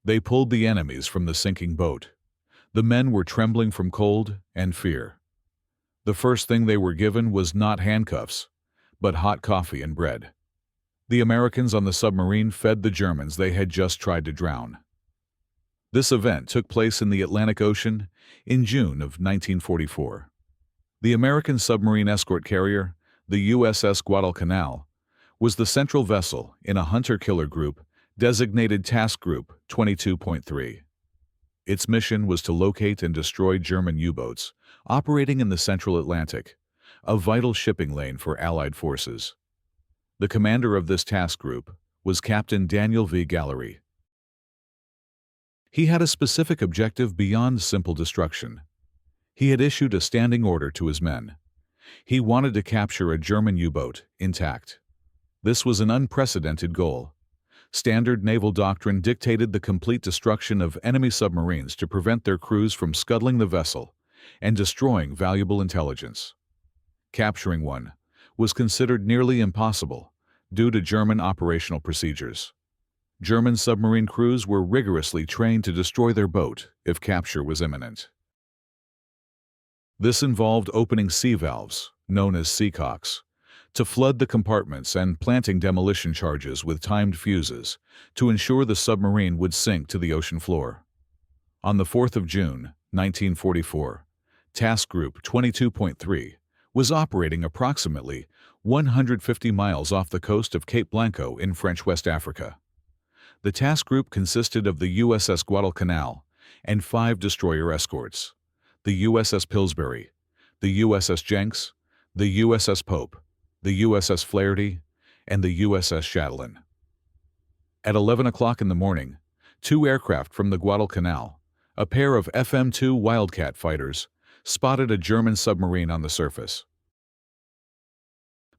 They pulled the enemies from the sinking boat. The men were trembling from cold and fear. The first thing they were given was not handcuffs, but hot coffee and bread. The Americans on the submarine fed the Germans they had just tried to drown. This event took place in the Atlantic Ocean in June of 1944. The American submarine escort carrier, the USS Guadalcanal, was the central vessel in a hunter-killer group designated Task Group 22.3. Its mission was to locate and destroy German U-boats operating in the Central Atlantic, a vital shipping lane for Allied forces. The commander of this task group was Captain Daniel V. Gallery. He had a specific objective beyond simple destruction. He had issued a standing order to his men. He wanted to capture a German U-boat intact. This was an unprecedented goal. Standard naval doctrine dictated the complete destruction of enemy submarines to prevent their crews from scuttling the vessel and destroying valuable intelligence. Capturing one was considered nearly impossible due to German operational procedures. German submarine crews were rigorously trained to destroy their boat if capture was imminent. This involved opening sea valves, known as seacocks, to flood the compartments and planting demolition charges with timed fuses to ensure the submarine would sink to the ocean floor. On the 4th of June, 1944, Task Group 22.3 was operating approximately 150 miles off the coast of Cape Blanco in French West Africa. The task group consisted of the USS Guadalcanal and 5 destroyer escorts: the USS Pillsbury, the USS Jenks, the USS Pope, the USS Flaherty, and the USS Chatelaine. At 11 o'clock in the morning, 2 aircraft from the Guadalcanal, a pair of FM-2 Wildcat fighters, spotted a German submarine on the surface.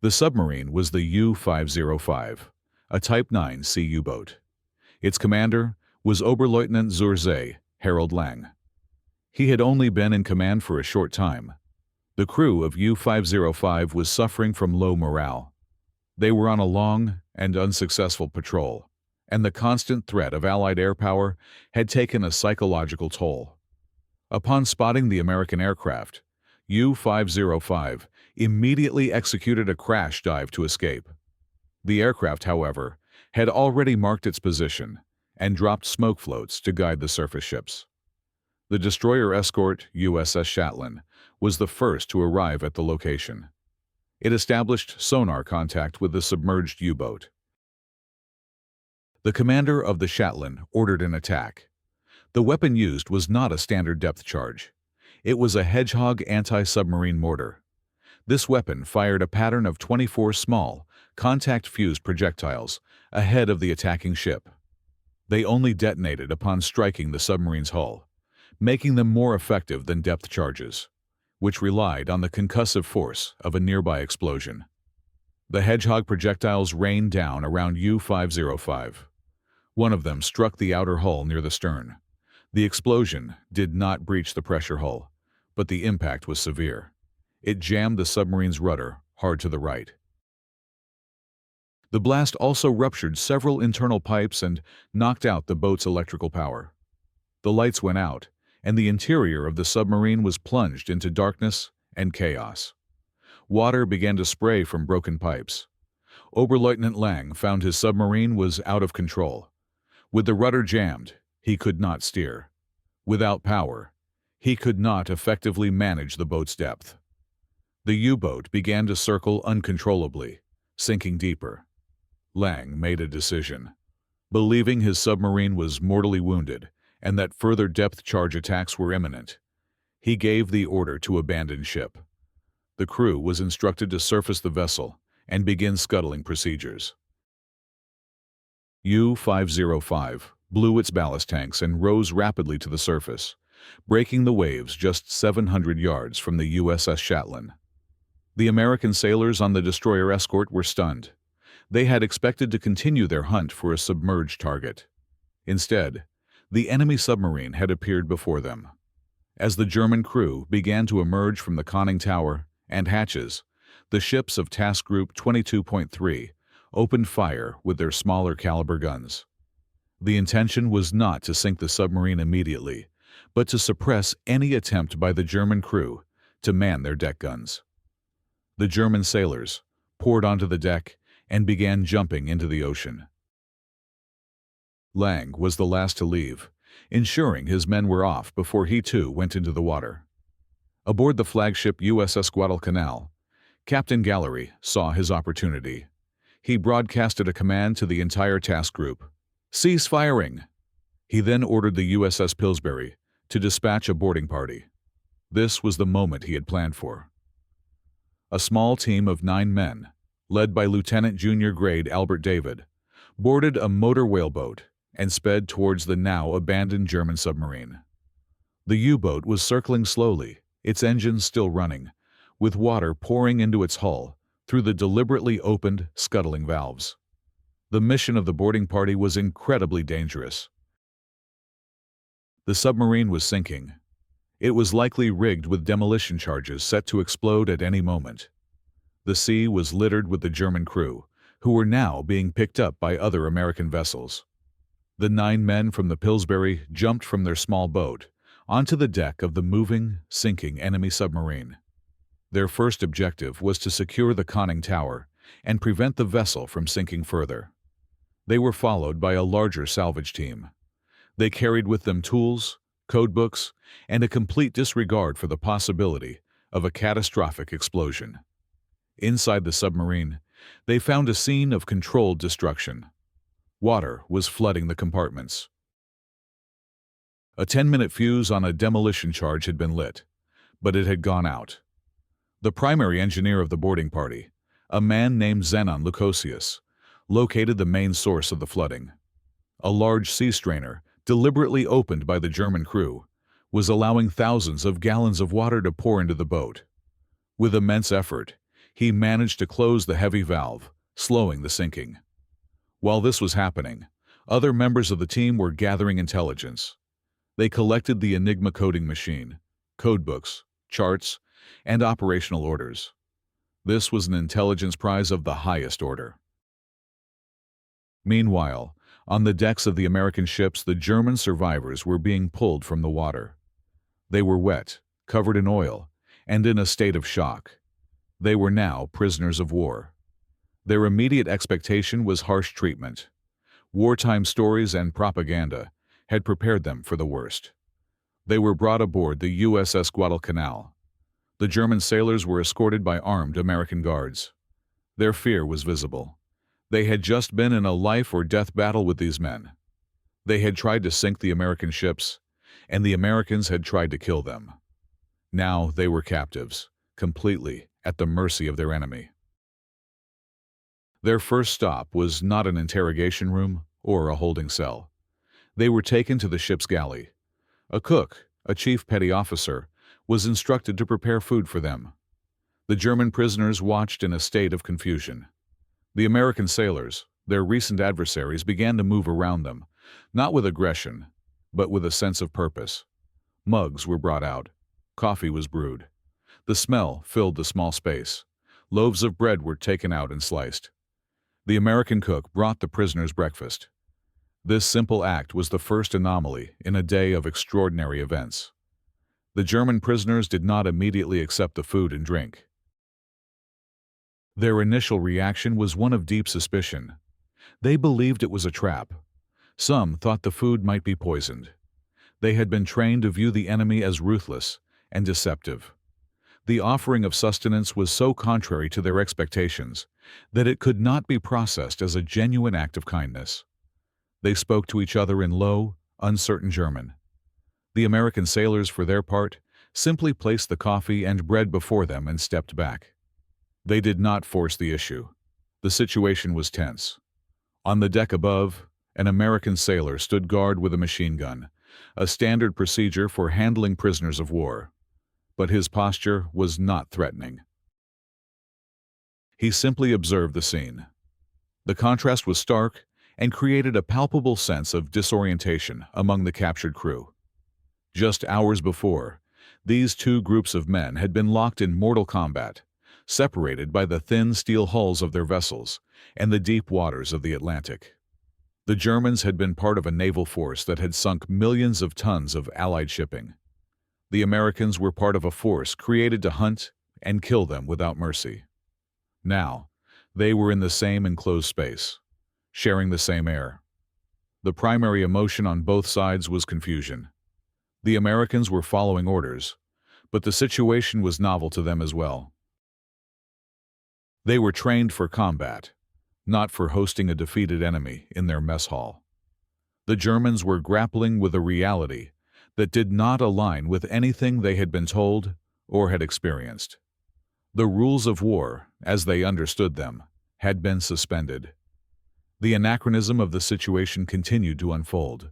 The submarine was the U-505, a Type 9 C U-boat. Its commander was Oberleutnant zur See Harold Lang. He had only been in command for a short time. The crew of U-505 was suffering from low morale. They were on a long and unsuccessful patrol, and the constant threat of Allied air power had taken a psychological toll. Upon spotting the American aircraft, U-505 immediately executed a crash dive to escape. The aircraft, however, had already marked its position and dropped smoke floats to guide the surface ships. The destroyer escort USS Chatelaine was the first to arrive at the location. It established sonar contact with the submerged U-boat. The commander of the Chatelaine ordered an attack. The weapon used was not a standard depth charge. It was a Hedgehog anti-submarine mortar. This weapon fired a pattern of 24 small, contact-fused projectiles ahead of the attacking ship. They only detonated upon striking the submarine's hull, making them more effective than depth charges, which relied on the concussive force of a nearby explosion. The Hedgehog projectiles rained down around U-505. One of them struck the outer hull near the stern. The explosion did not breach the pressure hull, but the impact was severe. It jammed the submarine's rudder hard to the right. The blast also ruptured several internal pipes and knocked out the boat's electrical power. The lights went out, and the interior of the submarine was plunged into darkness and chaos. Water began to spray from broken pipes. Oberleutnant Lang found his submarine was out of control. With the rudder jammed, he could not steer. Without power, he could not effectively manage the boat's depth. The U-boat began to circle uncontrollably, sinking deeper. Lang made a decision. Believing his submarine was mortally wounded and that further depth charge attacks were imminent, he gave the order to abandon ship. The crew was instructed to surface the vessel and begin scuttling procedures. U-505 blew its ballast tanks and rose rapidly to the surface, breaking the waves just 700 yards from the USS Chatelaine. The American sailors on the destroyer escort were stunned. They had expected to continue their hunt for a submerged target. Instead, the enemy submarine had appeared before them. As the German crew began to emerge from the conning tower and hatches, the ships of Task Group 22.3 opened fire with their smaller caliber guns. The intention was not to sink the submarine immediately, but to suppress any attempt by the German crew to man their deck guns. The German sailors poured onto the deck and began jumping into the ocean. Lang was the last to leave, ensuring his men were off before he too went into the water. Aboard the flagship USS Guadalcanal, Captain Gallery saw his opportunity. He broadcasted a command to the entire task group: "Cease firing!" He then ordered the USS Pillsbury to dispatch a boarding party. This was the moment he had planned for. A small team of 9 men, led by Lieutenant Junior Grade Albert David, boarded a motor whaleboat and sped towards the now abandoned German submarine. The U-boat was circling slowly, its engines still running, with water pouring into its hull through the deliberately opened, scuttling valves. The mission of the boarding party was incredibly dangerous. The submarine was sinking. It was likely rigged with demolition charges set to explode at any moment. The sea was littered with the German crew, who were now being picked up by other American vessels. The 9 men from the Pillsbury jumped from their small boat onto the deck of the moving, sinking enemy submarine. Their first objective was to secure the conning tower and prevent the vessel from sinking further. They were followed by a larger salvage team. They carried with them tools, codebooks, and a complete disregard for the possibility of a catastrophic explosion. Inside the submarine, they found a scene of controlled destruction. Water was flooding the compartments. A 10-minute fuse on a demolition charge had been lit, but it had gone out. The primary engineer of the boarding party, a man named Zenon Lukosius, located the main source of the flooding. A large sea strainer, deliberately opened by the German crew, was allowing thousands of gallons of water to pour into the boat. With immense effort, he managed to close the heavy valve, slowing the sinking. While this was happening, other members of the team were gathering intelligence. They collected the Enigma coding machine, codebooks, charts, and operational orders. This was an intelligence prize of the highest order. Meanwhile, on the decks of the American ships, the German survivors were being pulled from the water. They were wet, covered in oil, and in a state of shock. They were now prisoners of war. Their immediate expectation was harsh treatment. Wartime stories and propaganda had prepared them for the worst. They were brought aboard the USS Guadalcanal. The German sailors were escorted by armed American guards. Their fear was visible. They had just been in a life-or-death battle with these men. They had tried to sink the American ships, and the Americans had tried to kill them. Now they were captives, completely at the mercy of their enemy. Their first stop was not an interrogation room or a holding cell. They were taken to the ship's galley. A cook, a chief petty officer, was instructed to prepare food for them. The German prisoners watched in a state of confusion. The American sailors, their recent adversaries, began to move around them, not with aggression, but with a sense of purpose. Mugs were brought out. Coffee was brewed. The smell filled the small space. Loaves of bread were taken out and sliced. The American cook brought the prisoners breakfast. This simple act was the first anomaly in a day of extraordinary events. The German prisoners did not immediately accept the food and drink. Their initial reaction was one of deep suspicion. They believed it was a trap. Some thought the food might be poisoned. They had been trained to view the enemy as ruthless and deceptive. The offering of sustenance was so contrary to their expectations that it could not be processed as a genuine act of kindness. They spoke to each other in low, uncertain German. The American sailors, for their part, simply placed the coffee and bread before them and stepped back. They did not force the issue. The situation was tense. On the deck above, an American sailor stood guard with a machine gun, a standard procedure for handling prisoners of war. But his posture was not threatening. He simply observed the scene. The contrast was stark and created a palpable sense of disorientation among the captured crew. Just hours before, these two groups of men had been locked in mortal combat, separated by the thin steel hulls of their vessels and the deep waters of the Atlantic. The Germans had been part of a naval force that had sunk millions of tons of Allied shipping. The Americans were part of a force created to hunt and kill them without mercy. Now, they were in the same enclosed space, sharing the same air. The primary emotion on both sides was confusion. The Americans were following orders, but the situation was novel to them as well. They were trained for combat, not for hosting a defeated enemy in their mess hall. The Germans were grappling with a reality that did not align with anything they had been told or had experienced. The rules of war, as they understood them, had been suspended. The anachronism of the situation continued to unfold.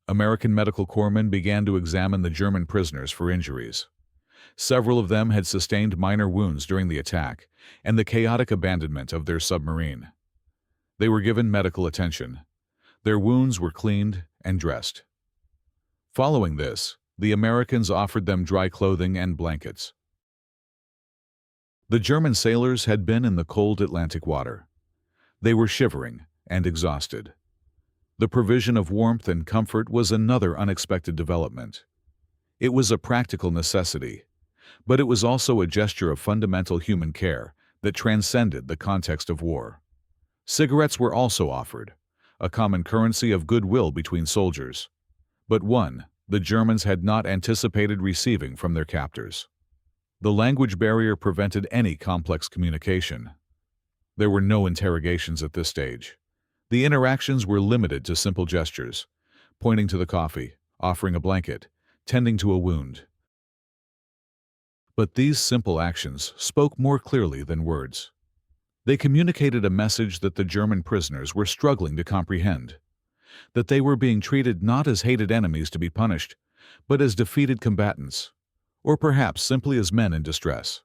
American medical corpsmen began to examine the German prisoners for injuries. Several of them had sustained minor wounds during the attack and the chaotic abandonment of their submarine. They were given medical attention. Their wounds were cleaned and dressed. Following this, the Americans offered them dry clothing and blankets. The German sailors had been in the cold Atlantic water. They were shivering and exhausted. The provision of warmth and comfort was another unexpected development. It was a practical necessity, but it was also a gesture of fundamental human care that transcended the context of war. Cigarettes were also offered, a common currency of goodwill between soldiers, but one the Germans had not anticipated receiving from their captors. The language barrier prevented any complex communication. There were no interrogations at this stage. The interactions were limited to simple gestures, pointing to the coffee, offering a blanket, tending to a wound. But these simple actions spoke more clearly than words. They communicated a message that the German prisoners were struggling to comprehend, that they were being treated not as hated enemies to be punished, but as defeated combatants, or perhaps simply as men in distress.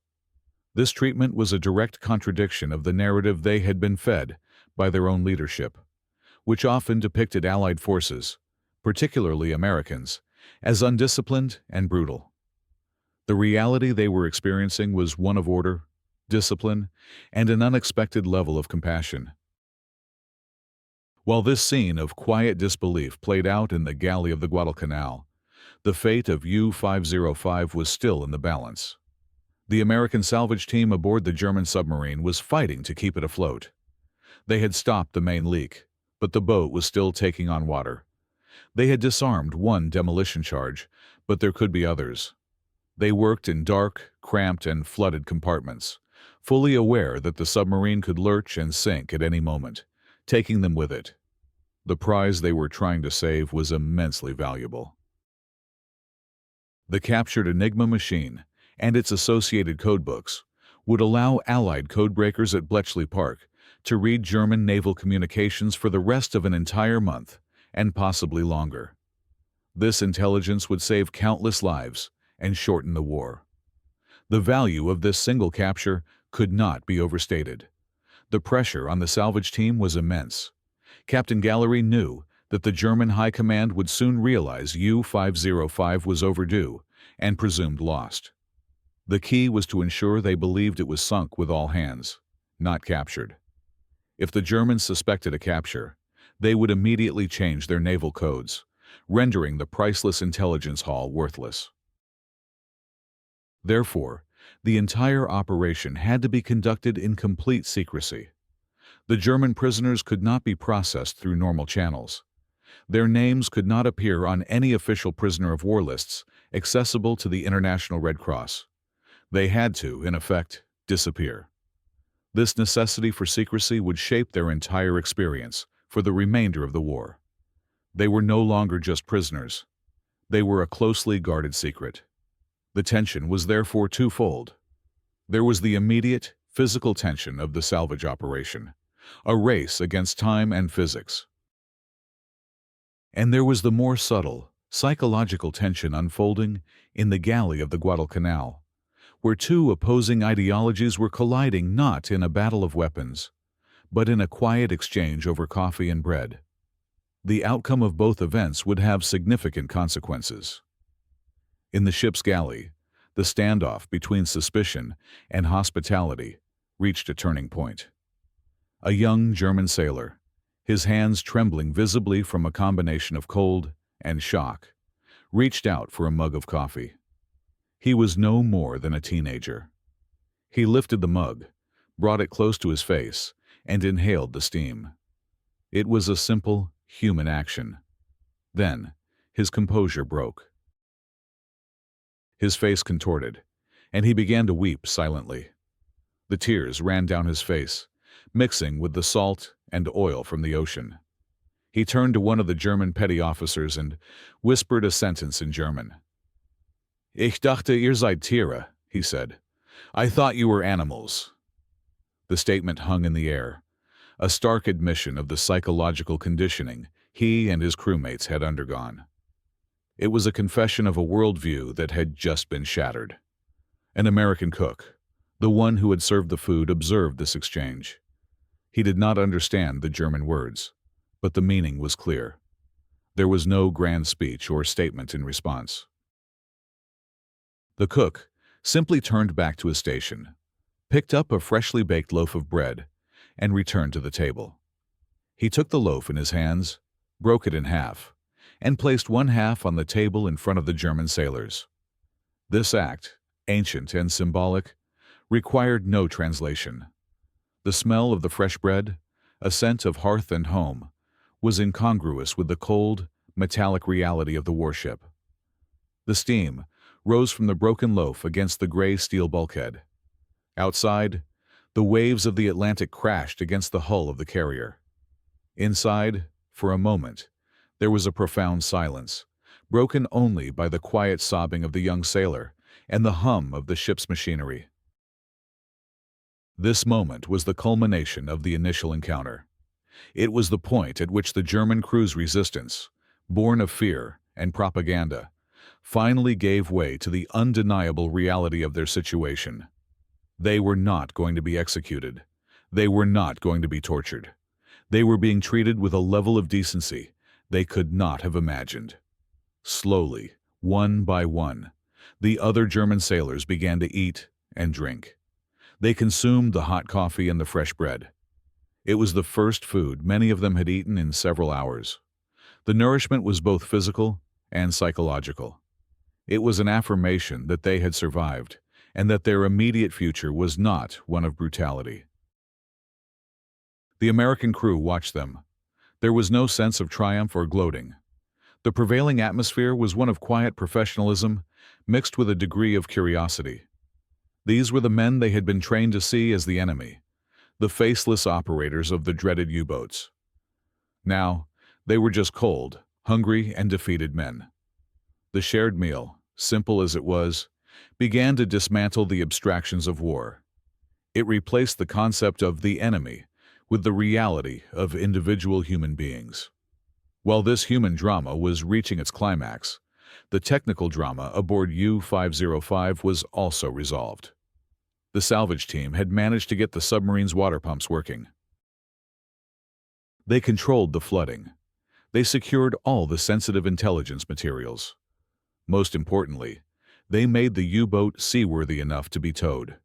This treatment was a direct contradiction of the narrative they had been fed by their own leadership, which often depicted Allied forces, particularly Americans, as undisciplined and brutal. The reality they were experiencing was one of order, discipline, and an unexpected level of compassion. While this scene of quiet disbelief played out in the galley of the Guadalcanal, the fate of U-505 was still in the balance. The American salvage team aboard the German submarine was fighting to keep it afloat. They had stopped the main leak, but the boat was still taking on water. They had disarmed one demolition charge, but there could be others. They worked in dark, cramped, and flooded compartments, fully aware that the submarine could lurch and sink at any moment, taking them with it. The prize they were trying to save was immensely valuable. The captured Enigma machine and its associated codebooks would allow Allied codebreakers at Bletchley Park to read German naval communications for the rest of an entire month, and possibly longer. This intelligence would save countless lives and shorten the war. The value of this single capture could not be overstated. The pressure on the salvage team was immense. Captain Gallery knew that the German High Command would soon realize U-505 was overdue and presumed lost. The key was to ensure they believed it was sunk with all hands, not captured. If the Germans suspected a capture, they would immediately change their naval codes, rendering the priceless intelligence haul worthless. Therefore, the entire operation had to be conducted in complete secrecy. The German prisoners could not be processed through normal channels. Their names could not appear on any official prisoner of war lists accessible to the International Red Cross. They had to, in effect, disappear. This necessity for secrecy would shape their entire experience for the remainder of the war. They were no longer just prisoners. They were a closely guarded secret. The tension was therefore twofold. There was the immediate, physical tension of the salvage operation, a race against time and physics. And there was the more subtle, psychological tension unfolding in the galley of the Guadalcanal, where two opposing ideologies were colliding not in a battle of weapons, but in a quiet exchange over coffee and bread. The outcome of both events would have significant consequences. In the ship's galley, the standoff between suspicion and hospitality reached a turning point. A young German sailor, his hands trembling visibly from a combination of cold and shock, reached out for a mug of coffee. He was no more than a teenager. He lifted the mug, brought it close to his face, and inhaled the steam. It was a simple, human action. Then, his composure broke. His face contorted, and he began to weep silently. The tears ran down his face, mixing with the salt and oil from the ocean. He turned to one of the German petty officers and whispered a sentence in German. "Ich dachte, ihr seid Tiere," he said. "I thought you were animals." The statement hung in the air, a stark admission of the psychological conditioning he and his crewmates had undergone. It was a confession of a worldview that had just been shattered. An American cook, the one who had served the food, observed this exchange. He did not understand the German words, but the meaning was clear. There was no grand speech or statement in response. The cook simply turned back to his station, picked up a freshly baked loaf of bread, and returned to the table. He took the loaf in his hands, broke it in half, and placed one half on the table in front of the German sailors. This act, ancient and symbolic, required no translation. The smell of the fresh bread, a scent of hearth and home, was incongruous with the cold, metallic reality of the warship. The steam rose from the broken loaf against the gray steel bulkhead. Outside, the waves of the Atlantic crashed against the hull of the carrier. Inside, for a moment, there was a profound silence, broken only by the quiet sobbing of the young sailor and the hum of the ship's machinery. This moment was the culmination of the initial encounter. It was the point at which the German crew's resistance, born of fear and propaganda, finally gave way to the undeniable reality of their situation. They were not going to be executed. They were not going to be tortured. They were being treated with a level of decency they could not have imagined. Slowly, one by one, the other German sailors began to eat and drink. They consumed the hot coffee and the fresh bread. It was the first food many of them had eaten in several hours. The nourishment was both physical and psychological. It was an affirmation that they had survived, and that their immediate future was not one of brutality. The American crew watched them. There was no sense of triumph or gloating. The prevailing atmosphere was one of quiet professionalism, mixed with a degree of curiosity. These were the men they had been trained to see as the enemy, the faceless operators of the dreaded U-boats. Now, they were just cold, hungry, and defeated men. The shared meal, simple as it was, began to dismantle the abstractions of war. It replaced the concept of the enemy with the reality of individual human beings. While this human drama was reaching its climax, the technical drama aboard U-505 was also resolved. The salvage team had managed to get the submarine's water pumps working. They controlled the flooding. They secured all the sensitive intelligence materials. Most importantly, they made the U-boat seaworthy enough to be towed.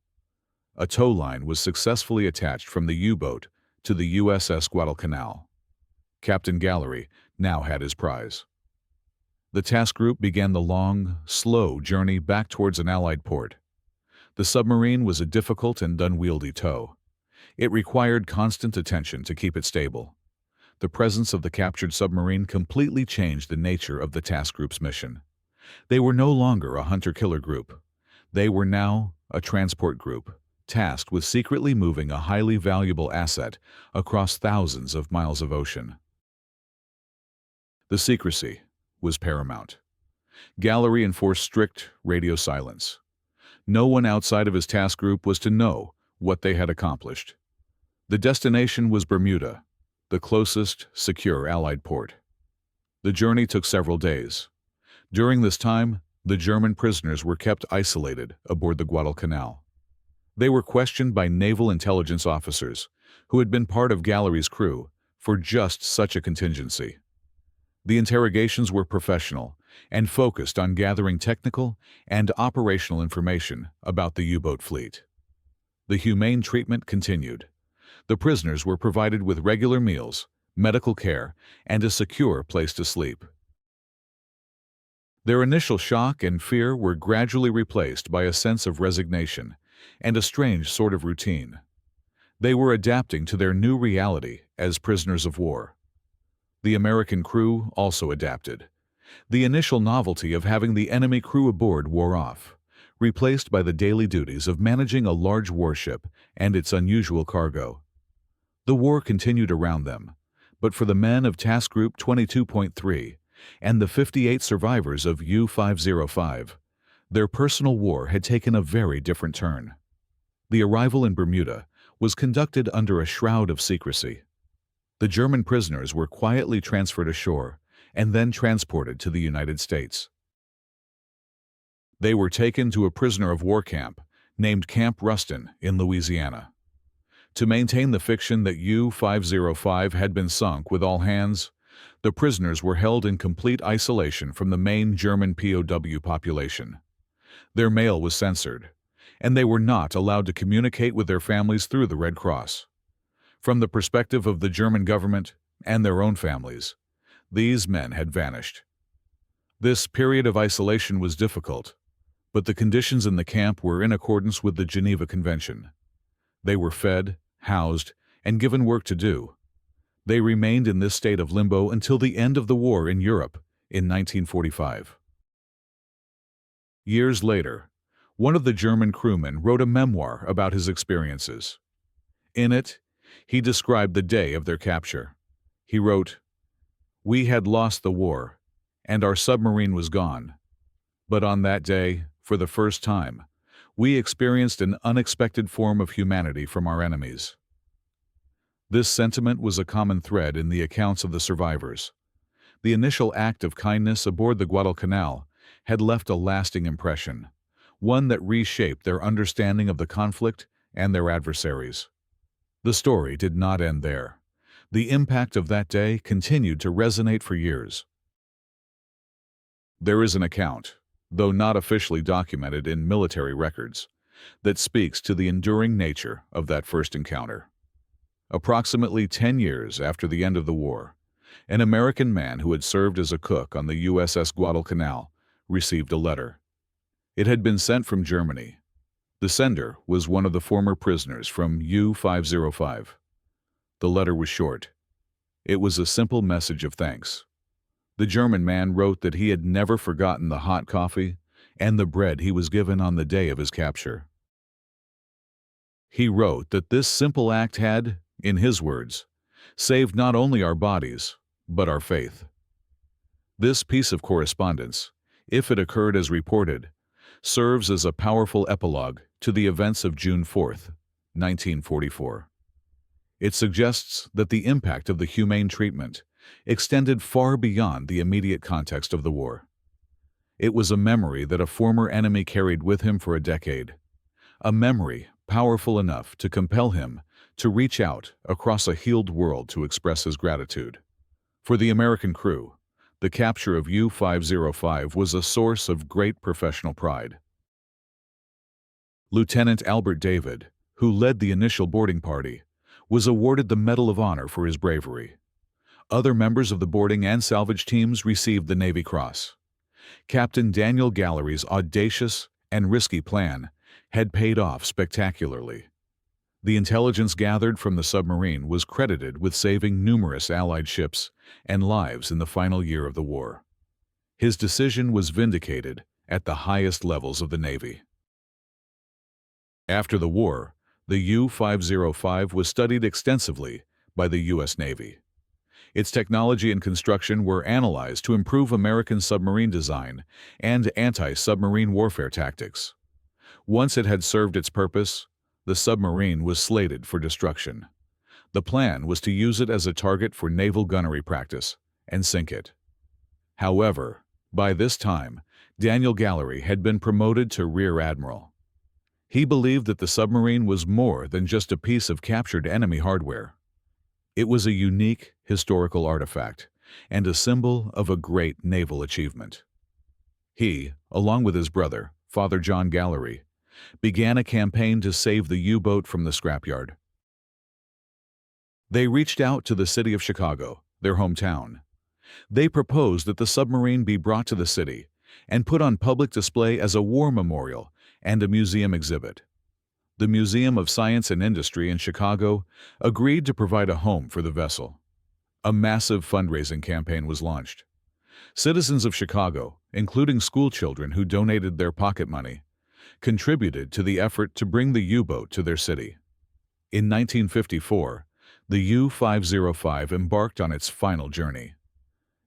A tow line was successfully attached from the U-boat to the USS Guadalcanal. Captain Gallery now had his prize. The task group began the long, slow journey back towards an Allied port. The submarine was a difficult and unwieldy tow. It required constant attention to keep it stable. The presence of the captured submarine completely changed the nature of the task group's mission. They were no longer a hunter-killer group. They were now a transport group, tasked with secretly moving a highly valuable asset across thousands of miles of ocean. The secrecy was paramount. Gallery enforced strict radio silence. No one outside of his task group was to know what they had accomplished. The destination was Bermuda, the closest secure Allied port. The journey took several days. During this time, the German prisoners were kept isolated aboard the Guadalcanal. They were questioned by naval intelligence officers who had been part of Gallery's crew for just such a contingency. The interrogations were professional and focused on gathering technical and operational information about the U-boat fleet. The humane treatment continued. The prisoners were provided with regular meals, medical care, and a secure place to sleep. Their initial shock and fear were gradually replaced by a sense of resignation and a strange sort of routine. They were adapting to their new reality as prisoners of war. The American crew also adapted. The initial novelty of having the enemy crew aboard wore off, replaced by the daily duties of managing a large warship and its unusual cargo. The war continued around them, but for the men of Task Group 22.3 and the 58 survivors of U-505, their personal war had taken a very different turn. The arrival in Bermuda was conducted under a shroud of secrecy. The German prisoners were quietly transferred ashore and then transported to the United States. They were taken to a prisoner of war camp named Camp Ruston in Louisiana. To maintain the fiction that U-505 had been sunk with all hands, the prisoners were held in complete isolation from the main German POW population. Their mail was censored, and they were not allowed to communicate with their families through the Red Cross. From the perspective of the German government and their own families, these men had vanished. This period of isolation was difficult, but the conditions in the camp were in accordance with the Geneva Convention. They were fed, housed, and given work to do. They remained in this state of limbo until the end of the war in Europe in 1945. Years later, one of the German crewmen wrote a memoir about his experiences. In it, he described the day of their capture. He wrote, "We had lost the war, and our submarine was gone. But on that day, for the first time, we experienced an unexpected form of humanity from our enemies." This sentiment was a common thread in the accounts of the survivors. The initial act of kindness aboard the Guadalcanal had left a lasting impression, one that reshaped their understanding of the conflict and their adversaries. The story did not end there. The impact of that day continued to resonate for years. There is an account, though not officially documented in military records, that speaks to the enduring nature of that first encounter. Approximately 10 years after the end of the war, an American man who had served as a cook on the USS Guadalcanal received a letter. It had been sent from Germany. The sender was one of the former prisoners from U-505. The letter was short. It was a simple message of thanks. The German man wrote that he had never forgotten the hot coffee and the bread he was given on the day of his capture. He wrote that this simple act had, in his words, saved not only our bodies, but our faith. This piece of correspondence, if it occurred as reported, serves as a powerful epilogue to the events of June 4, 1944. It suggests that the impact of the humane treatment extended far beyond the immediate context of the war. It was a memory that a former enemy carried with him for a decade, a memory powerful enough to compel him to reach out across a healed world to express his gratitude. For the American crew, the capture of U-505 was a source of great professional pride. Lieutenant Albert David, who led the initial boarding party, was awarded the Medal of Honor for his bravery. Other members of the boarding and salvage teams received the Navy Cross. Captain Daniel Gallery's audacious and risky plan had paid off spectacularly. The intelligence gathered from the submarine was credited with saving numerous Allied ships and lives in the final year of the war. His decision was vindicated at the highest levels of the Navy. After the war, the U-505 was studied extensively by the U.S. Navy. Its technology and construction were analyzed to improve American submarine design and anti-submarine warfare tactics. Once it had served its purpose, the submarine was slated for destruction. The plan was to use it as a target for naval gunnery practice and sink it. However, by this time, Daniel Gallery had been promoted to Rear Admiral. He believed that the submarine was more than just a piece of captured enemy hardware. It was a unique historical artifact and a symbol of a great naval achievement. He, along with his brother, Father John Gallery, began a campaign to save the U-boat from the scrapyard. They reached out to the city of Chicago, their hometown. They proposed that the submarine be brought to the city and put on public display as a war memorial and a museum exhibit. The Museum of Science and Industry in Chicago agreed to provide a home for the vessel. A massive fundraising campaign was launched. Citizens of Chicago, including schoolchildren who donated their pocket money, contributed to the effort to bring the U-boat to their city. In 1954, the U-505 embarked on its final journey.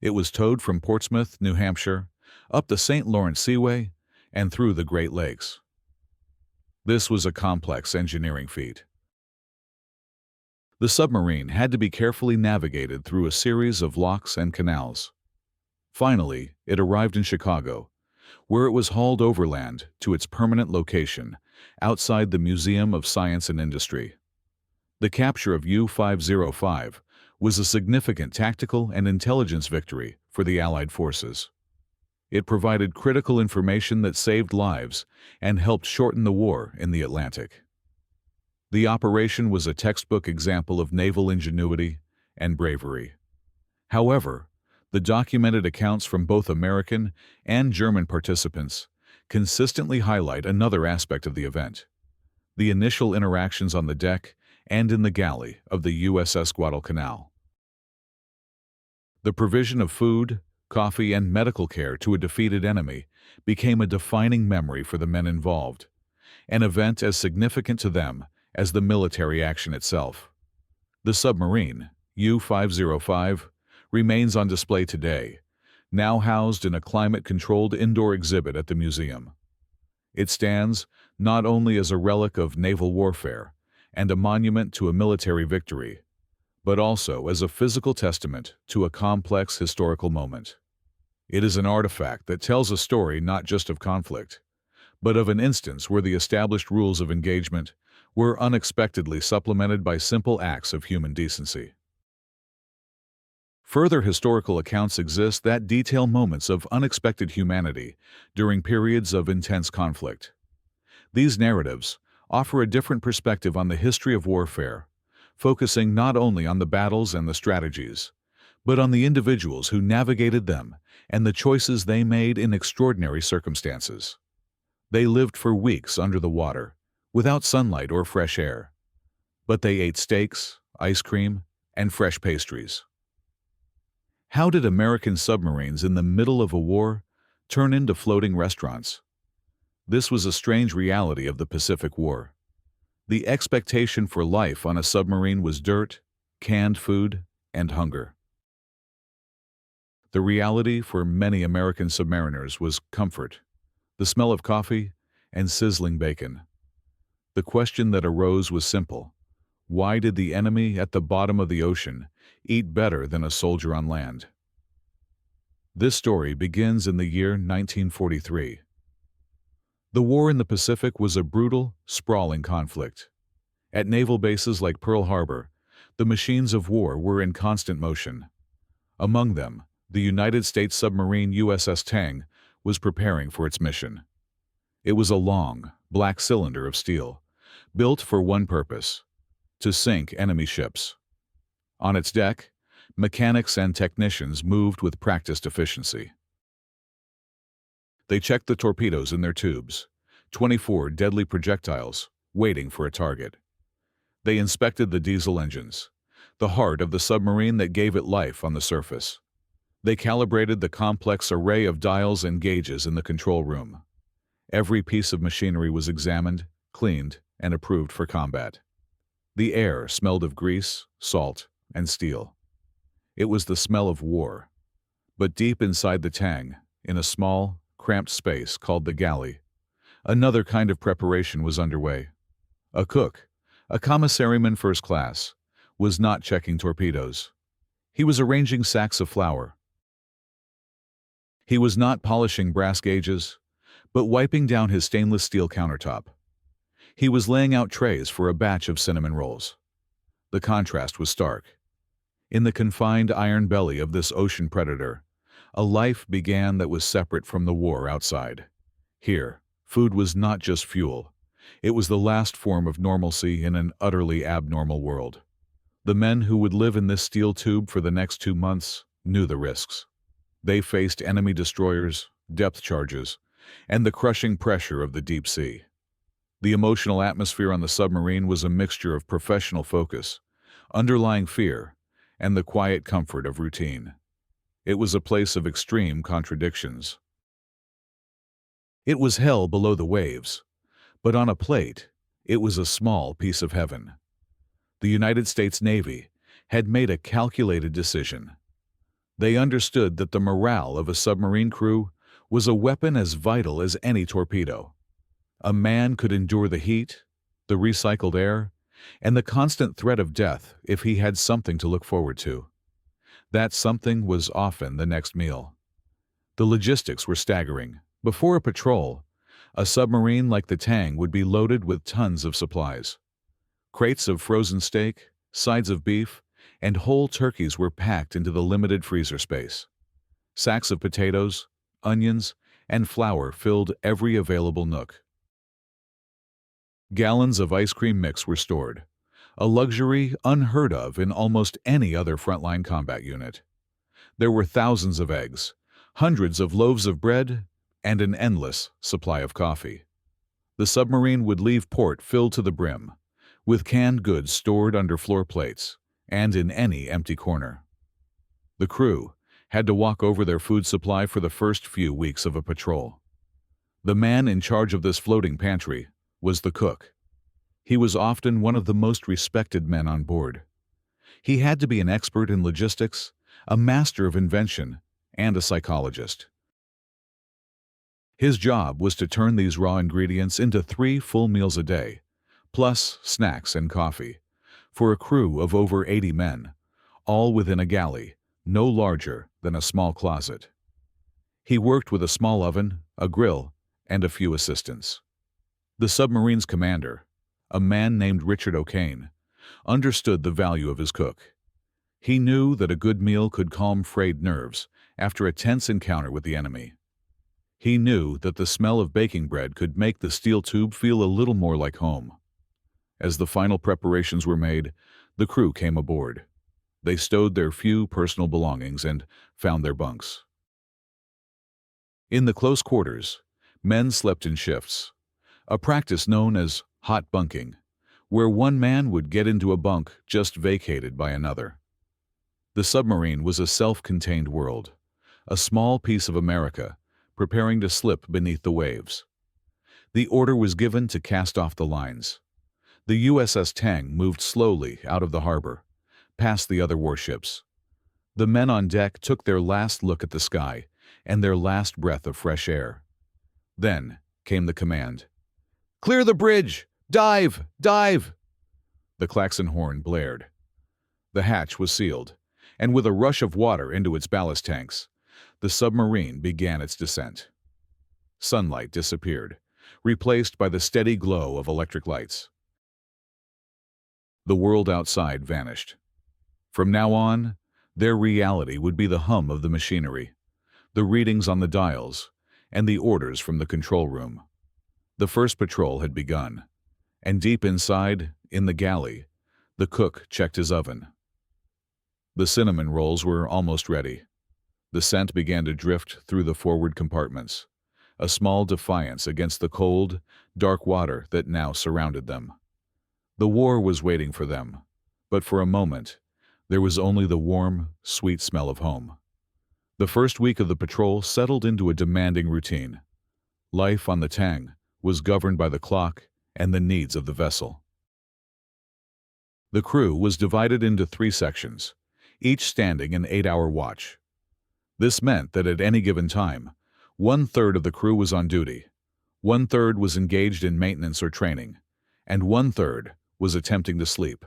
It was towed from Portsmouth, New Hampshire, up the St. Lawrence Seaway, and through the Great Lakes. This was a complex engineering feat. The submarine had to be carefully navigated through a series of locks and canals. Finally, it arrived in Chicago, where it was hauled overland to its permanent location outside the Museum of Science and Industry. The capture of U-505 was a significant tactical and intelligence victory for the Allied forces. It provided critical information that saved lives and helped shorten the war in the Atlantic. The operation was a textbook example of naval ingenuity and bravery. However, the documented accounts from both American and German participants consistently highlight another aspect of the event: the initial interactions on the deck and in the galley of the USS Guadalcanal. The provision of food, coffee, and medical care to a defeated enemy became a defining memory for the men involved, an event as significant to them as the military action itself. The submarine, U-505, remains on display today, now housed in a climate-controlled indoor exhibit at the museum. It stands not only as a relic of naval warfare and a monument to a military victory, but also as a physical testament to a complex historical moment. It is an artifact that tells a story not just of conflict, but of an instance where the established rules of engagement were unexpectedly supplemented by simple acts of human decency. Further historical accounts exist that detail moments of unexpected humanity during periods of intense conflict. These narratives offer a different perspective on the history of warfare, focusing not only on the battles and the strategies, but on the individuals who navigated them and the choices they made in extraordinary circumstances. They lived for weeks under the water, without sunlight or fresh air, but they ate steaks, ice cream, and fresh pastries. How did American submarines in the middle of a war turn into floating restaurants? This was a strange reality of the Pacific War. The expectation for life on a submarine was dirt, canned food, and hunger. The reality for many American submariners was comfort, the smell of coffee, and sizzling bacon. The question that arose was simple: why did the enemy at the bottom of the ocean eat better than a soldier on land? This story begins in the year 1943. The war in the Pacific was a brutal, sprawling conflict. At naval bases like Pearl Harbor, the machines of war were in constant motion. Among them, the United States submarine USS Tang was preparing for its mission. It was a long, black cylinder of steel, built for one purpose: to sink enemy ships. On its deck, mechanics and technicians moved with practiced efficiency. They checked the torpedoes in their tubes, 24 deadly projectiles, waiting for a target. They inspected the diesel engines, the heart of the submarine that gave it life on the surface. They calibrated the complex array of dials and gauges in the control room. Every piece of machinery was examined, cleaned, and approved for combat. The air smelled of grease, salt, and steel. It was the smell of war. But deep inside the Tang, in a small, cramped space called the galley, another kind of preparation was underway. A cook, a commissaryman first class, was not checking torpedoes. He was arranging sacks of flour. He was not polishing brass gauges, but wiping down his stainless steel countertop. He was laying out trays for a batch of cinnamon rolls. The contrast was stark. In the confined iron belly of this ocean predator, a life began that was separate from the war outside. Here, food was not just fuel. It was the last form of normalcy in an utterly abnormal world. The men who would live in this steel tube for the next 2 months knew the risks. They faced enemy destroyers, depth charges, and the crushing pressure of the deep sea. The emotional atmosphere on the submarine was a mixture of professional focus, underlying fear, and the quiet comfort of routine. It was a place of extreme contradictions. It was hell below the waves, but on a plate, it was a small piece of heaven. The United States Navy had made a calculated decision. They understood that the morale of a submarine crew was a weapon as vital as any torpedo. A man could endure the heat, the recycled air, and the constant threat of death if he had something to look forward to. That something was often the next meal. The logistics were staggering. Before a patrol, a submarine like the Tang would be loaded with tons of supplies. Crates of frozen steak, sides of beef, and whole turkeys were packed into the limited freezer space. Sacks of potatoes, onions, and flour filled every available nook. Gallons of ice cream mix were stored, a luxury unheard of in almost any other frontline combat unit. There were thousands of eggs, hundreds of loaves of bread, and an endless supply of coffee. The submarine would leave port filled to the brim, with canned goods stored under floor plates and in any empty corner. The crew had to walk over their food supply for the first few weeks of a patrol. The man in charge of this floating pantry was the cook. He was often one of the most respected men on board. He had to be an expert in logistics, a master of invention, and a psychologist. His job was to turn these raw ingredients into 3 full meals a day, plus snacks and coffee, for a crew of over 80 men, all within a galley, no larger than a small closet. He worked with a small oven, a grill, and a few assistants. The submarine's commander, a man named Richard O'Kane, understood the value of his cook. He knew that a good meal could calm frayed nerves after a tense encounter with the enemy. He knew that the smell of baking bread could make the steel tube feel a little more like home. As the final preparations were made, the crew came aboard. They stowed their few personal belongings and found their bunks. In the close quarters, men slept in shifts, a practice known as hot bunking, where one man would get into a bunk just vacated by another. The submarine was a self-contained world, a small piece of America preparing to slip beneath the waves. The order was given to cast off the lines. The USS Tang moved slowly out of the harbor, past the other warships. The men on deck took their last look at the sky and their last breath of fresh air. Then came the command. "Clear the bridge! Dive! Dive!" The klaxon horn blared. The hatch was sealed, and with a rush of water into its ballast tanks, the submarine began its descent. Sunlight disappeared, replaced by the steady glow of electric lights. The world outside vanished. From now on, their reality would be the hum of the machinery, the readings on the dials, and the orders from the control room. The first patrol had begun, and deep inside, in the galley, the cook checked his oven. The cinnamon rolls were almost ready. The scent began to drift through the forward compartments, a small defiance against the cold, dark water that now surrounded them. The war was waiting for them, but for a moment, there was only the warm, sweet smell of home. The first week of the patrol settled into a demanding routine. Life on the Tang was governed by the clock and the needs of the vessel. The crew was divided into 3 sections, each standing an 8-hour watch. This meant that at any given time, 1/3 of the crew was on duty, 1/3 was engaged in maintenance or training, and 1/3 was attempting to sleep.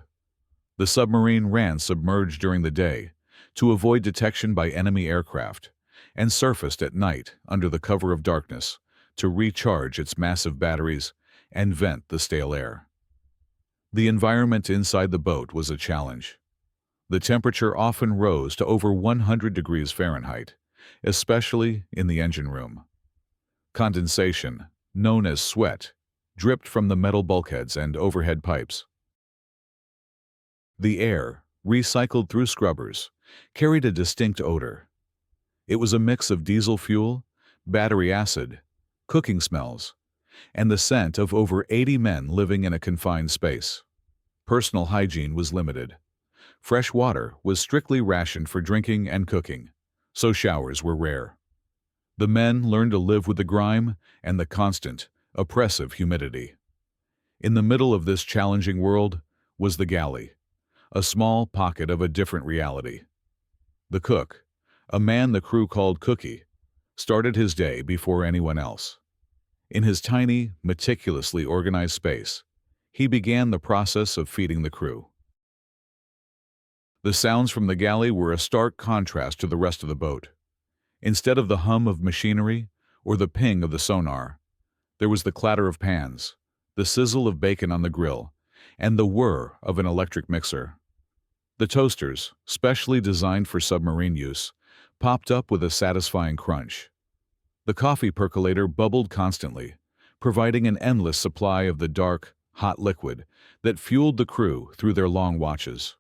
The submarine ran submerged during the day to avoid detection by enemy aircraft, and surfaced at night under the cover of darkness to recharge its massive batteries and vent the stale air. The environment inside the boat was a challenge. The temperature often rose to over 100 degrees Fahrenheit, especially in the engine room. Condensation, known as sweat, dripped from the metal bulkheads and overhead pipes. The air, recycled through scrubbers, carried a distinct odor. It was a mix of diesel fuel, battery acid, cooking smells, and the scent of over 80 men living in a confined space. Personal hygiene was limited. Fresh water was strictly rationed for drinking and cooking, so showers were rare. The men learned to live with the grime and the constant, oppressive humidity. In the middle of this challenging world was the galley, a small pocket of a different reality. The cook, a man the crew called Cookie, started his day before anyone else. In his tiny, meticulously organized space, he began the process of feeding the crew. The sounds from the galley were a stark contrast to the rest of the boat. Instead of the hum of machinery or the ping of the sonar, there was the clatter of pans, the sizzle of bacon on the grill, and the whir of an electric mixer. The toasters, specially designed for submarine use, popped up with a satisfying crunch. The coffee percolator bubbled constantly, providing an endless supply of the dark, hot liquid that fueled the crew through their long watches.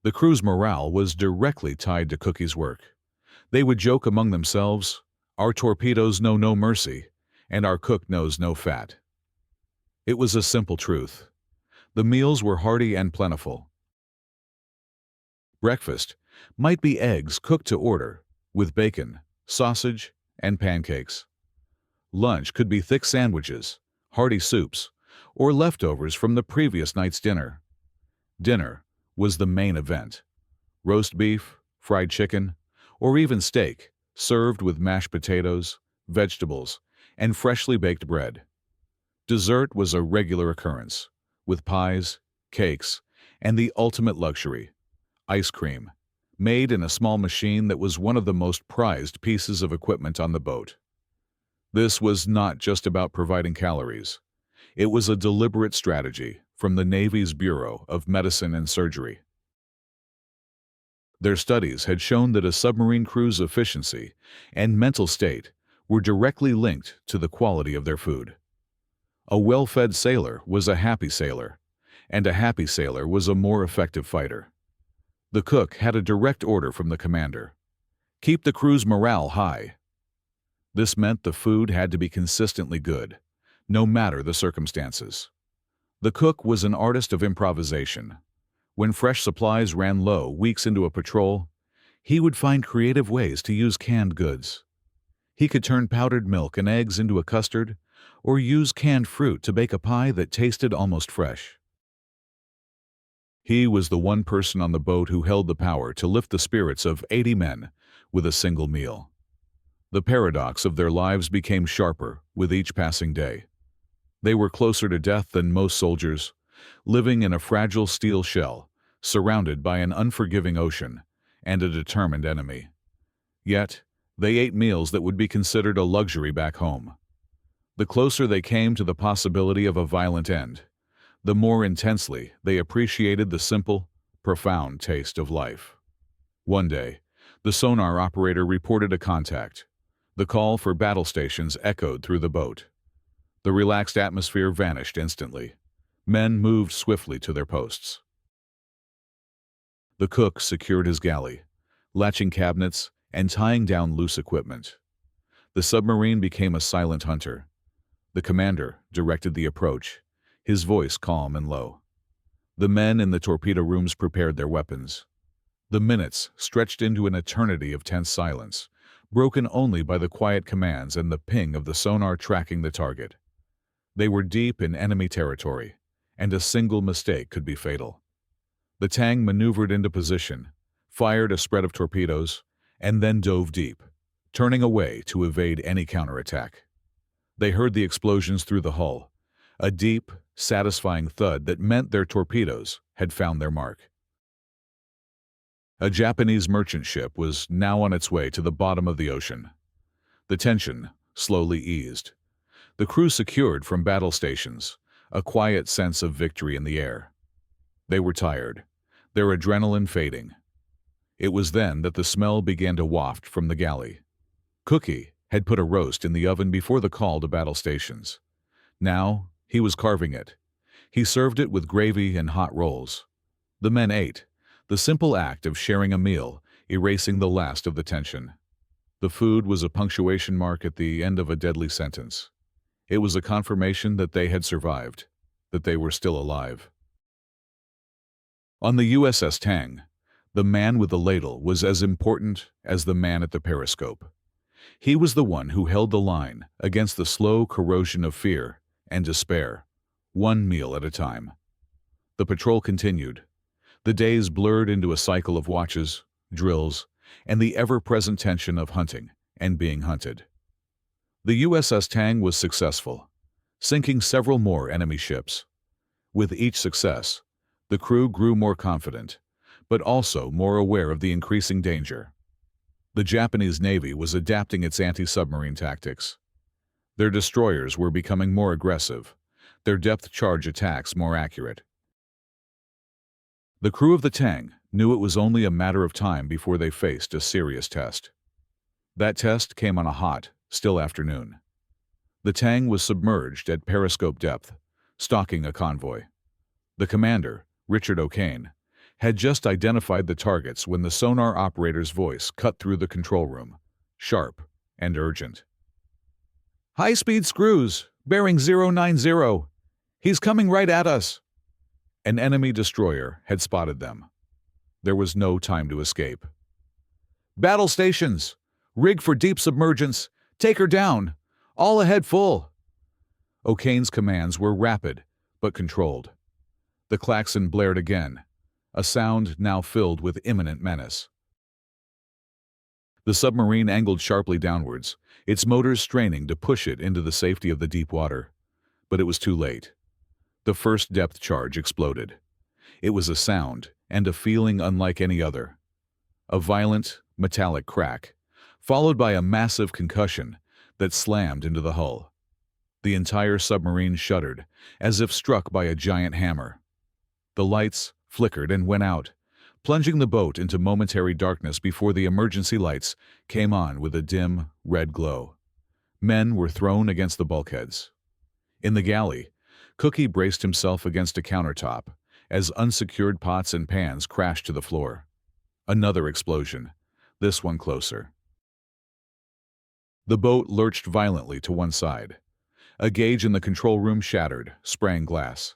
The crew's morale was directly tied to Cookie's work. They would joke among themselves, "Our torpedoes know no mercy, and our cook knows no fat." It was a simple truth. The meals were hearty and plentiful. Breakfast might be eggs cooked to order, with bacon, sausage, and pancakes. Lunch could be thick sandwiches, hearty soups, or leftovers from the previous night's dinner. Dinner was the main event. Roast beef, fried chicken, or even steak, served with mashed potatoes, vegetables, and freshly baked bread. Dessert was a regular occurrence, with pies, cakes, and the ultimate luxury, ice cream, made in a small machine that was one of the most prized pieces of equipment on the boat. This was not just about providing calories. It was a deliberate strategy from the Navy's Bureau of Medicine and Surgery. Their studies had shown that a submarine crew's efficiency and mental state were directly linked to the quality of their food. A well-fed sailor was a happy sailor, and a happy sailor was a more effective fighter. The cook had a direct order from the commander: keep the crew's morale high. This meant the food had to be consistently good, no matter the circumstances. The cook was an artist of improvisation. When fresh supplies ran low weeks into a patrol, he would find creative ways to use canned goods. He could turn powdered milk and eggs into a custard, or use canned fruit to bake a pie that tasted almost fresh. He was the one person on the boat who held the power to lift the spirits of 80 men with a single meal. The paradox of their lives became sharper with each passing day. They were closer to death than most soldiers, living in a fragile steel shell, surrounded by an unforgiving ocean and a determined enemy. Yet, they ate meals that would be considered a luxury back home. The closer they came to the possibility of a violent end, the more intensely they appreciated the simple, profound taste of life. One day, the sonar operator reported a contact. The call for battle stations echoed through the boat. The relaxed atmosphere vanished instantly. Men moved swiftly to their posts. The cook secured his galley, latching cabinets and tying down loose equipment. The submarine became a silent hunter. The commander directed the approach, his voice calm and low. The men in the torpedo rooms prepared their weapons. The minutes stretched into an eternity of tense silence, broken only by the quiet commands and the ping of the sonar tracking the target. They were deep in enemy territory, and a single mistake could be fatal. The Tang maneuvered into position, fired a spread of torpedoes, and then dove deep, turning away to evade any counterattack. They heard the explosions through the hull, a deep, satisfying thud that meant their torpedoes had found their mark. A Japanese merchant ship was now on its way to the bottom of the ocean. The tension slowly eased. The crew secured from battle stations, a quiet sense of victory in the air. They were tired, their adrenaline fading. It was then that the smell began to waft from the galley. Cookie had put a roast in the oven before the call to battle stations. Now he was carving it. He served it with gravy and hot rolls. The men ate, The simple act of sharing a meal, erasing the last of the tension. The food was a punctuation mark at the end of a deadly sentence. It was a confirmation that they had survived, that they were still alive. On the USS Tang, the man with the ladle was as important as the man at the periscope. He was the one who held the line against the slow corrosion of fear and despair, one meal at a time. The patrol continued. The days blurred into a cycle of watches, drills, and the ever-present tension of hunting and being hunted. The USS Tang was successful, sinking several more enemy ships. With each success, the crew grew more confident, but also more aware of the increasing danger. The Japanese Navy was adapting its anti-submarine tactics. Their destroyers were becoming more aggressive, their depth charge attacks more accurate. The crew of the Tang knew it was only a matter of time before they faced a serious test. That test came on a hot, still afternoon. The Tang was submerged at periscope depth, stalking a convoy. The commander, Richard O'Kane, had just identified the targets when the sonar operator's voice cut through the control room, sharp and urgent. "High-speed screws, bearing 090. He's coming right at us." An enemy destroyer had spotted them. There was no time to escape. "Battle stations! Rig for deep submergence! Take her down! All ahead full!" O'Kane's commands were rapid, but controlled. The klaxon blared again, a sound now filled with imminent menace. The submarine angled sharply downwards, its motors straining to push it into the safety of the deep water. But it was too late. The first depth charge exploded. It was a sound and a feeling unlike any other. A violent, metallic crack, followed by a massive concussion that slammed into the hull. The entire submarine shuddered, as if struck by a giant hammer. The lights flickered and went out, plunging the boat into momentary darkness before the emergency lights came on with a dim, red glow. Men were thrown against the bulkheads. In the galley, Cookie braced himself against a countertop as unsecured pots and pans crashed to the floor. Another explosion, this one closer. The boat lurched violently to one side. A gauge in the control room shattered, spraying glass.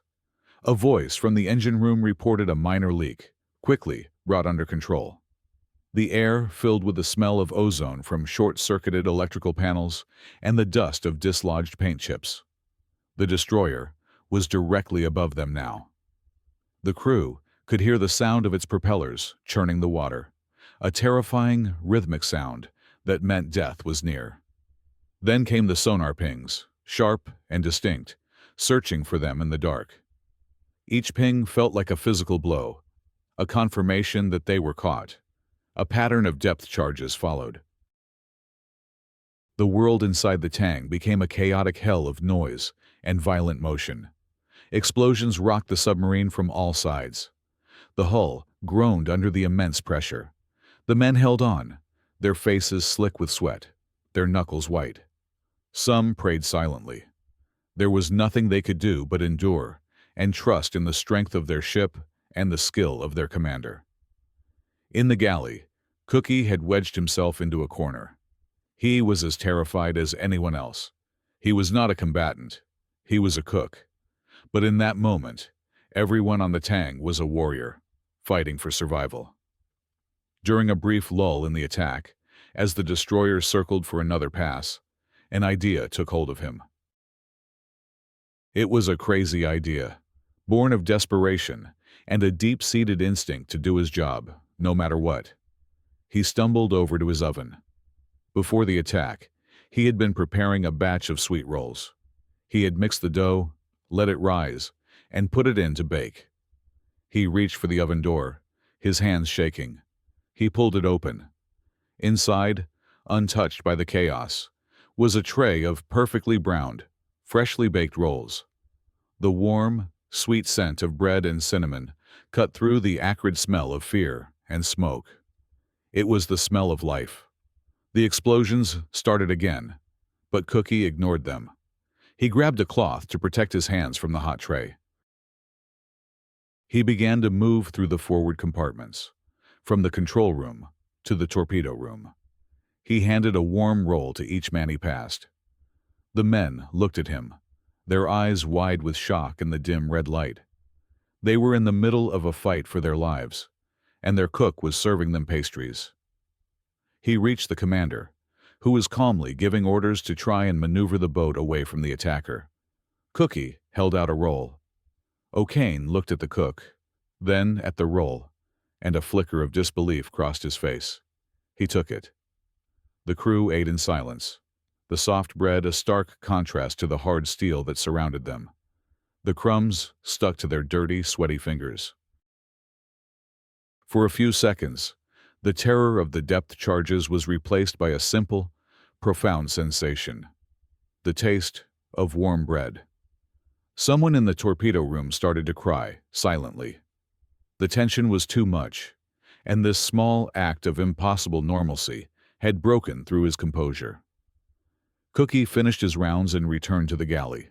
A voice from the engine room reported a minor leak, quickly brought under control. The air filled with the smell of ozone from short-circuited electrical panels and the dust of dislodged paint chips. The destroyer was directly above them now. The crew could hear the sound of its propellers churning the water, a terrifying, rhythmic sound that meant death was near. Then came the sonar pings, sharp and distinct, searching for them in the dark. Each ping felt like a physical blow, a confirmation that they were caught. A pattern of depth charges followed. The world inside the Tang became a chaotic hell of noise and violent motion. Explosions rocked the submarine from all sides. The hull groaned under the immense pressure. The men held on, their faces slick with sweat, their knuckles white. Some prayed silently. There was nothing they could do but endure and trust in the strength of their ship and the skill of their commander. In the galley, Cookie had wedged himself into a corner. He was as terrified as anyone else. He was not a combatant. He was a cook. But in that moment, everyone on the Tang was a warrior, fighting for survival. During a brief lull in the attack, as the destroyer circled for another pass, an idea took hold of him. It was a crazy idea, born of desperation and a deep-seated instinct to do his job, no matter what. He stumbled over to his oven. Before the attack, he had been preparing a batch of sweet rolls. He had mixed the dough, let it rise, and put it in to bake. He reached for the oven door, his hands shaking. He pulled it open. Inside, untouched by the chaos, was a tray of perfectly browned, freshly baked rolls. The warm, sweet scent of bread and cinnamon cut through the acrid smell of fear and smoke. It was the smell of life. The explosions started again, but Cookie ignored them. He grabbed a cloth to protect his hands from the hot tray. He began to move through the forward compartments, from the control room to the torpedo room. He handed a warm roll to each man he passed. The men looked at him, their eyes wide with shock in the dim red light. They were in the middle of a fight for their lives, and their cook was serving them pastries. He reached the commander, who was calmly giving orders to try and maneuver the boat away from the attacker. Cookie held out a roll. O'Kane looked at the cook, then at the roll, and a flicker of disbelief crossed his face. He took it. The crew ate in silence, the soft bread a stark contrast to the hard steel that surrounded them. The crumbs stuck to their dirty, sweaty fingers. For a few seconds, the terror of the depth charges was replaced by a simple, profound sensation: the taste of warm bread. Someone in the torpedo room started to cry, silently. The tension was too much, and this small act of impossible normalcy had broken through his composure. Cookie finished his rounds and returned to the galley.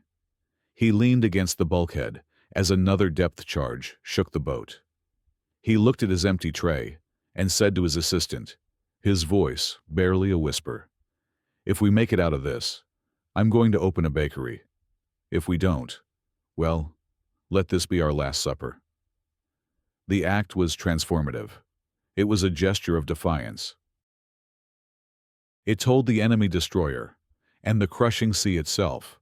He leaned against the bulkhead as another depth charge shook the boat. He looked at his empty tray and said to his assistant, his voice barely a whisper, "If we make it out of this, I'm going to open a bakery. If we don't, well, let this be our last supper." The act was transformative. It was a gesture of defiance. It told the enemy destroyer, and the crushing sea itself,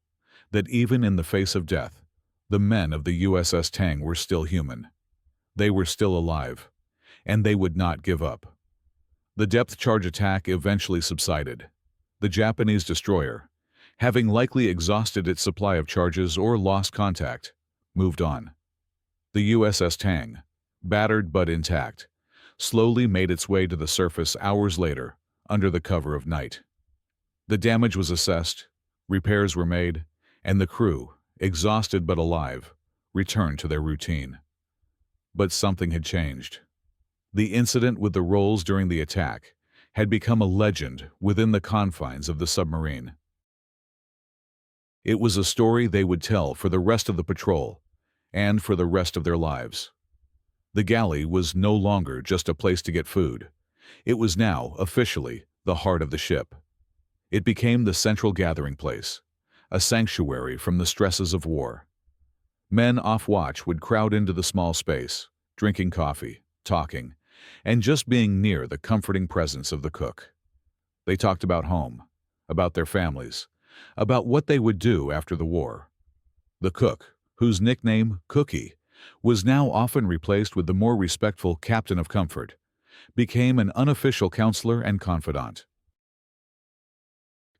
that even in the face of death, the men of the USS Tang were still human. They were still alive, and they would not give up. The depth charge attack eventually subsided. The Japanese destroyer, having likely exhausted its supply of charges or lost contact, moved on. The USS Tang, battered but intact, slowly made its way to the surface hours later, under the cover of night. The damage was assessed, repairs were made, and the crew, exhausted but alive, returned to their routine. But something had changed. The incident with the rolls during the attack had become a legend within the confines of the submarine. It was a story they would tell for the rest of the patrol and for the rest of their lives. The galley was no longer just a place to get food. It was now, officially, the heart of the ship. It became the central gathering place, a sanctuary from the stresses of war. Men off watch would crowd into the small space, drinking coffee, talking, and just being near the comforting presence of the cook. They talked about home, about their families, about what they would do after the war. The cook, whose nickname, Cookie, was now often replaced with the more respectful Captain of Comfort, became an unofficial counselor and confidant.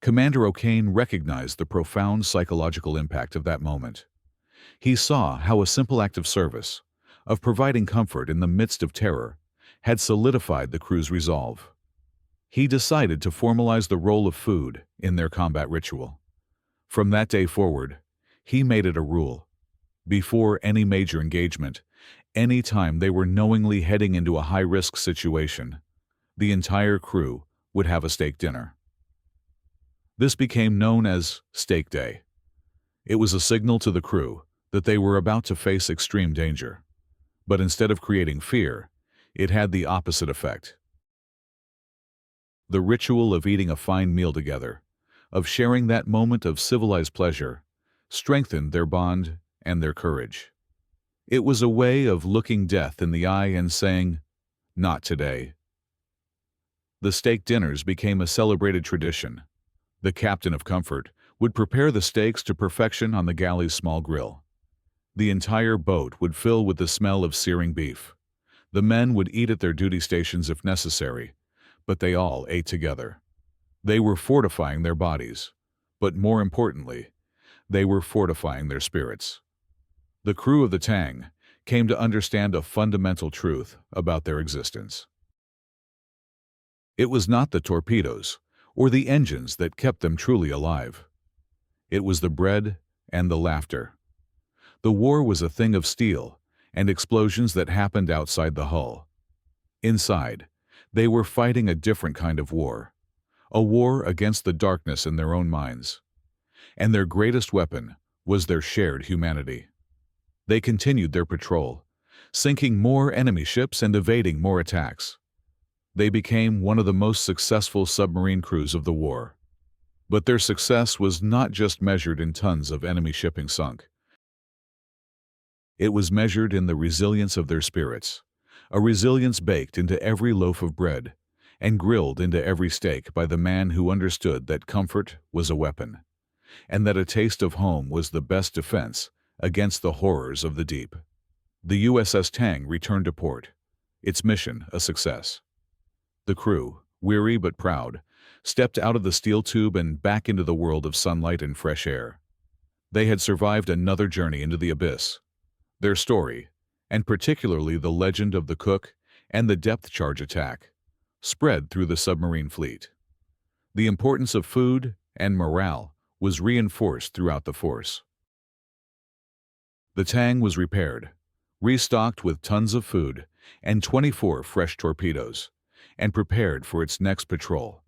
Commander O'Kane recognized the profound psychological impact of that moment. He saw how a simple act of service, of providing comfort in the midst of terror, had solidified the crew's resolve. He decided to formalize the role of food in their combat ritual. From that day forward, he made it a rule. Before any major engagement, any time they were knowingly heading into a high-risk situation, the entire crew would have a steak dinner. This became known as Steak Day. It was a signal to the crew that they were about to face extreme danger. But instead of creating fear, it had the opposite effect. The ritual of eating a fine meal together, of sharing that moment of civilized pleasure, strengthened their bond and their courage. It was a way of looking death in the eye and saying, "Not today." The steak dinners became a celebrated tradition. The Captain of Comfort would prepare the steaks to perfection on the galley's small grill. The entire boat would fill with the smell of searing beef. The men would eat at their duty stations if necessary, but they all ate together. They were fortifying their bodies, but more importantly, they were fortifying their spirits. The crew of the Tang came to understand a fundamental truth about their existence. It was not the torpedoes or the engines that kept them truly alive. It was the bread and the laughter. The war was a thing of steel and explosions that happened outside the hull. Inside, they were fighting a different kind of war, a war against the darkness in their own minds. And their greatest weapon was their shared humanity. They continued their patrol, sinking more enemy ships and evading more attacks. They became one of the most successful submarine crews of the war. But their success was not just measured in tons of enemy shipping sunk. It was measured in the resilience of their spirits, a resilience baked into every loaf of bread and grilled into every steak by the man who understood that comfort was a weapon, and that a taste of home was the best defense against the horrors of the deep. The USS Tang returned to port, its mission a success. The crew, weary but proud, stepped out of the steel tube and back into the world of sunlight and fresh air. They had survived another journey into the abyss. Their story, and particularly the legend of the cook and the depth charge attack, spread through the submarine fleet. The importance of food and morale was reinforced throughout the force. The Tang was repaired, restocked with tons of food and 24 fresh torpedoes, and prepared for its next patrol.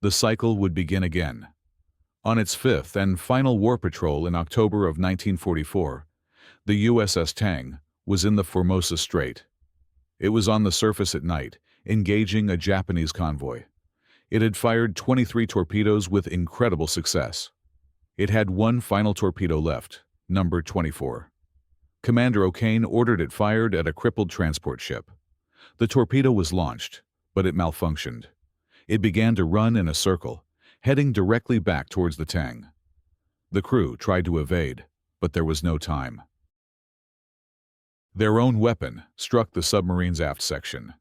The cycle would begin again. On its fifth and final war patrol in October of 1944, the USS Tang was in the Formosa Strait. It was on the surface at night, engaging a Japanese convoy. It had fired 23 torpedoes with incredible success. It had one final torpedo left, number 24. Commander O'Kane ordered it fired at a crippled transport ship. The torpedo was launched, but it malfunctioned. It began to run in a circle, heading directly back towards the Tang. The crew tried to evade, but there was no time. Their own weapon struck the submarine's aft section.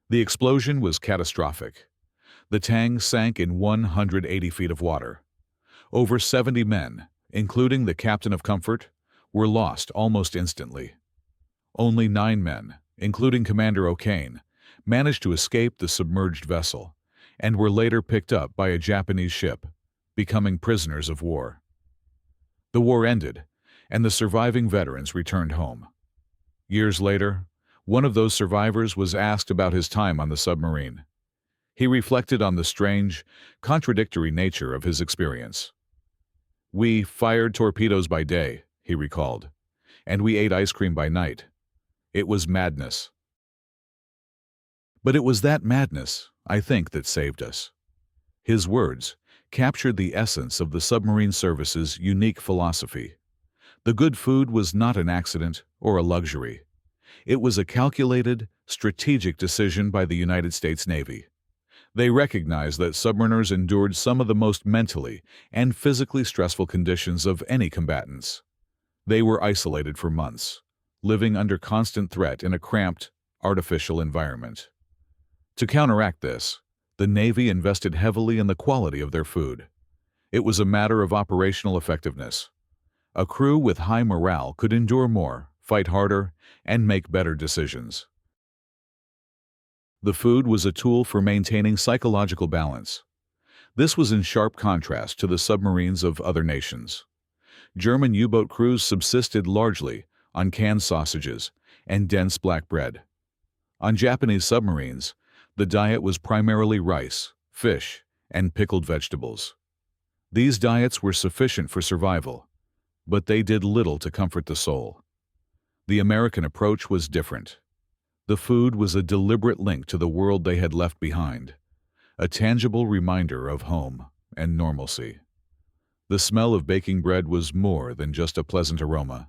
The explosion was catastrophic. The Tang sank in 180 feet of water. Over 70 men, including the captain of Comfort, were lost almost instantly. Only 9 men, including Commander O'Kane, managed to escape the submerged vessel and were later picked up by a Japanese ship, becoming prisoners of war. The war ended, and the surviving veterans returned home. Years later, one of those survivors was asked about his time on the submarine. He reflected on the strange, contradictory nature of his experience. "We fired torpedoes by day," he recalled, "and we ate ice cream by night. It was madness. But it was that madness, I think, that saved us." His words captured the essence of the submarine service's unique philosophy. The good food was not an accident or a luxury. It was a calculated, strategic decision by the United States Navy. They recognized that submariners endured some of the most mentally and physically stressful conditions of any combatants. They were isolated for months, living under constant threat in a cramped, artificial environment. To counteract this, the Navy invested heavily in the quality of their food. It was a matter of operational effectiveness. A crew with high morale could endure more, fight harder, and make better decisions. The food was a tool for maintaining psychological balance. This was in sharp contrast to the submarines of other nations. German U-boat crews subsisted largely on canned sausages and dense black bread. On Japanese submarines, the diet was primarily rice, fish, and pickled vegetables. These diets were sufficient for survival, but they did little to comfort the soul. The American approach was different. The food was a deliberate link to the world they had left behind, a tangible reminder of home and normalcy. The smell of baking bread was more than just a pleasant aroma.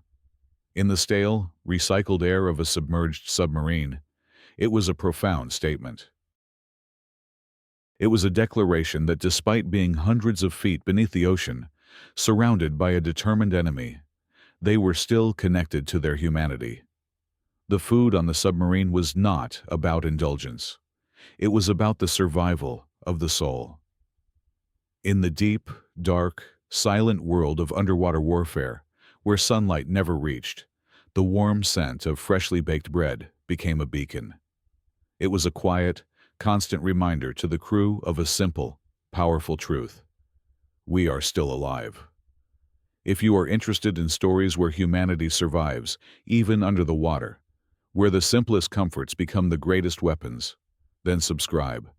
In the stale, recycled air of a submerged submarine, it was a profound statement. It was a declaration that despite being hundreds of feet beneath the ocean, surrounded by a determined enemy, they were still connected to their humanity. The food on the submarine was not about indulgence. It was about the survival of the soul. In the deep, dark, silent world of underwater warfare, where sunlight never reached, the warm scent of freshly baked bread became a beacon. It was a quiet, constant reminder to the crew of a simple, powerful truth: we are still alive. If you are interested in stories where humanity survives, even under the water, where the simplest comforts become the greatest weapons, then subscribe.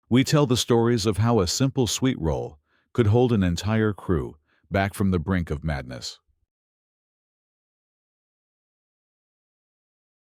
We tell the stories of how a simple sweet roll could hold an entire crew back from the brink of madness.